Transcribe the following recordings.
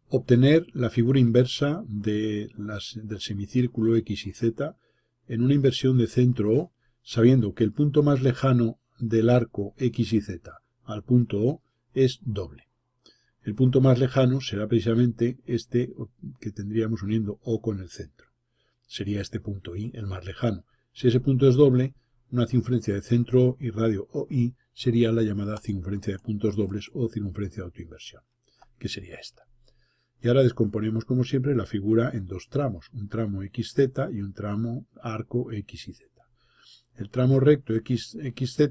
obtener la figura inversa del semicírculo X y Z en una inversión de centro O, sabiendo que el punto más lejano del arco X y Z al punto O es doble. El punto más lejano será precisamente este que tendríamos uniendo O con el centro. Sería este punto I el más lejano. Si ese punto es doble, una circunferencia de centro O y radio OI sería la llamada circunferencia de puntos dobles o circunferencia de autoinversión, que sería esta. Y ahora descomponemos como siempre la figura en dos tramos, un tramo XZ y un tramo arco X y Z. El tramo recto XZ,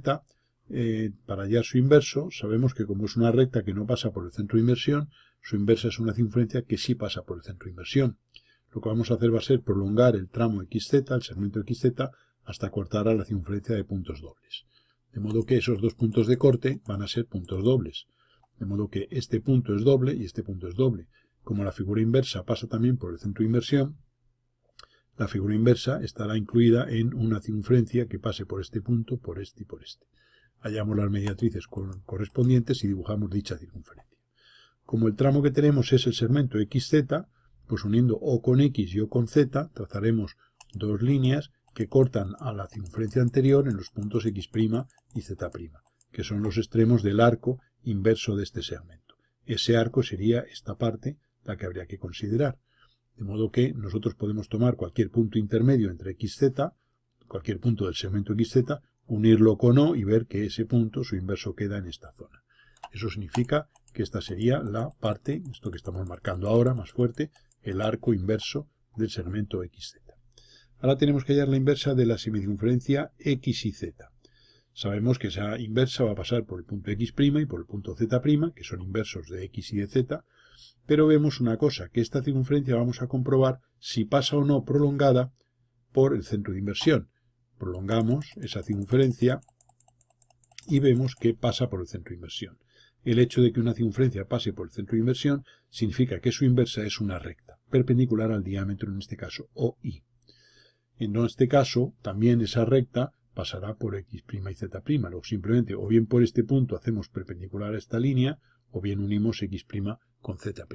para hallar su inverso, sabemos que como es una recta que no pasa por el centro de inversión, su inversa es una circunferencia que sí pasa por el centro de inversión. Lo que vamos a hacer va a ser prolongar el tramo XZ, el segmento XZ, hasta cortar a la circunferencia de puntos dobles. De modo que esos dos puntos de corte van a ser puntos dobles. De modo que este punto es doble y este punto es doble. Como la figura inversa pasa también por el centro de inversión, la figura inversa estará incluida en una circunferencia que pase por este punto, por este y por este. Hallamos las mediatrices correspondientes y dibujamos dicha circunferencia. Como el tramo que tenemos es el segmento XZ, pues uniendo O con X y O con Z, trazaremos dos líneas que cortan a la circunferencia anterior en los puntos X' y Z', que son los extremos del arco inverso de este segmento. Ese arco sería esta parte la que habría que considerar. De modo que nosotros podemos tomar cualquier punto intermedio entre XZ, cualquier punto del segmento XZ, unirlo con O y ver que ese punto, su inverso, queda en esta zona. Eso significa que esta sería la parte, esto que estamos marcando ahora, más fuerte, el arco inverso del segmento XZ. Ahora tenemos que hallar la inversa de la semicircunferencia X y Z. Sabemos que esa inversa va a pasar por el punto X' y por el punto Z', que son inversos de X y de Z, pero vemos una cosa, que esta circunferencia vamos a comprobar si pasa o no prolongada por el centro de inversión. Prolongamos esa circunferencia y vemos que pasa por el centro de inversión. El hecho de que una circunferencia pase por el centro de inversión significa que su inversa es una recta, perpendicular al diámetro, en este caso OI. En este caso, también esa recta pasará por X' y Z'. Luego simplemente o bien por este punto hacemos perpendicular a esta línea, o bien unimos X' con Z'.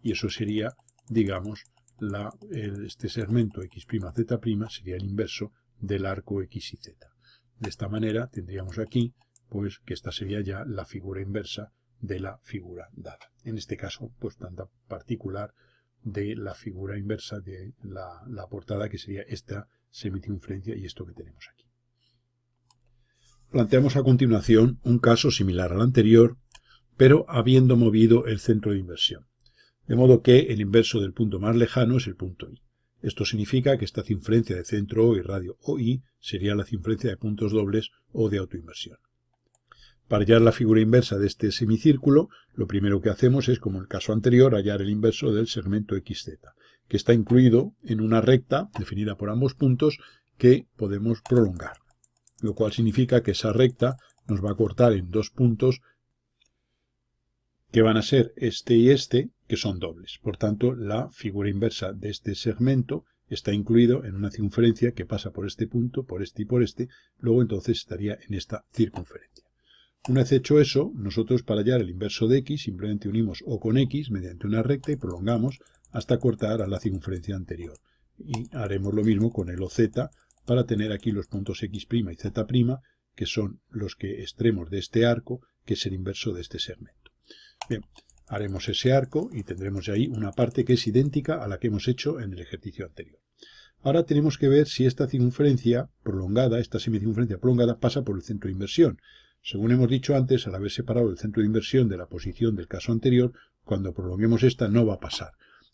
Y eso sería, digamos, este segmento X', Z' sería el inverso del arco X y Z. De esta manera tendríamos aquí, pues, que esta sería ya la figura inversa de la figura dada. En este caso, pues, tan particular de la figura inversa de la portada, que sería esta semicircunferencia y esto que tenemos aquí. Planteamos a continuación un caso similar al anterior, pero habiendo movido el centro de inversión. De modo que el inverso del punto más lejano es el punto I. Esto significa que esta circunferencia de centro O y radio OI sería la circunferencia de puntos dobles o de autoinversión. Para hallar la figura inversa de este semicírculo, lo primero que hacemos es, como en el caso anterior, hallar el inverso del segmento XZ, que está incluido en una recta definida por ambos puntos que podemos prolongar, lo cual significa que esa recta nos va a cortar en dos puntos que van a ser este y este, que son dobles. Por tanto, la figura inversa de este segmento está incluido en una circunferencia que pasa por este punto, por este y por este, luego entonces estaría en esta circunferencia. Una vez hecho eso, nosotros para hallar el inverso de X simplemente unimos O con X mediante una recta y prolongamos hasta cortar a la circunferencia anterior. Y haremos lo mismo con el OZ para tener aquí los puntos X' y Z', que son los extremos de este arco, que es el inverso de este segmento. Bien, haremos ese arco y tendremos ahí una parte que es idéntica a la que hemos hecho en el ejercicio anterior. Ahora tenemos que ver si esta circunferencia prolongada, esta semicircunferencia prolongada, pasa por el centro de inversión. Según hemos dicho antes, al haber separado el centro de inversión de la posición del caso anterior, cuando prolonguemos esta no va a pasar.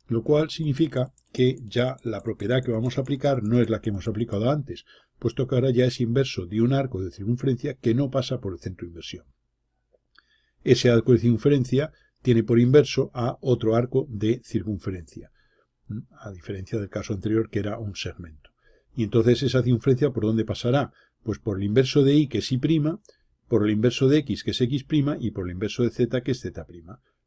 Lo cual significa que ya la propiedad que vamos a aplicar no es la que hemos aplicado antes, puesto que ahora ya es inverso de un arco de circunferencia que no pasa por el centro de inversión. Ese arco de circunferencia tiene por inverso a otro arco de circunferencia, a diferencia del caso anterior que era un segmento. Y entonces esa circunferencia, ¿por dónde pasará? Pues por el inverso de Y, que es Y', por el inverso de X, que es X', y por el inverso de Z, que es Z'.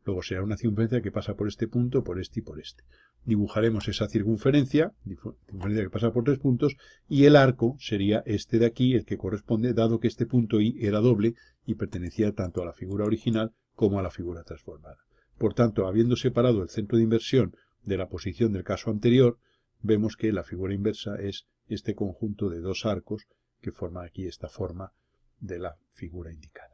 Luego será una circunferencia que pasa por este punto, por este y por este. Dibujaremos esa circunferencia que pasa por tres puntos, y el arco sería este de aquí, el que corresponde, dado que este punto I era doble y pertenecía tanto a la figura original como a la figura transformada. Por tanto, habiendo separado el centro de inversión de la posición del caso anterior, vemos que la figura inversa es este conjunto de dos arcos que forma aquí esta forma de la figura indicada.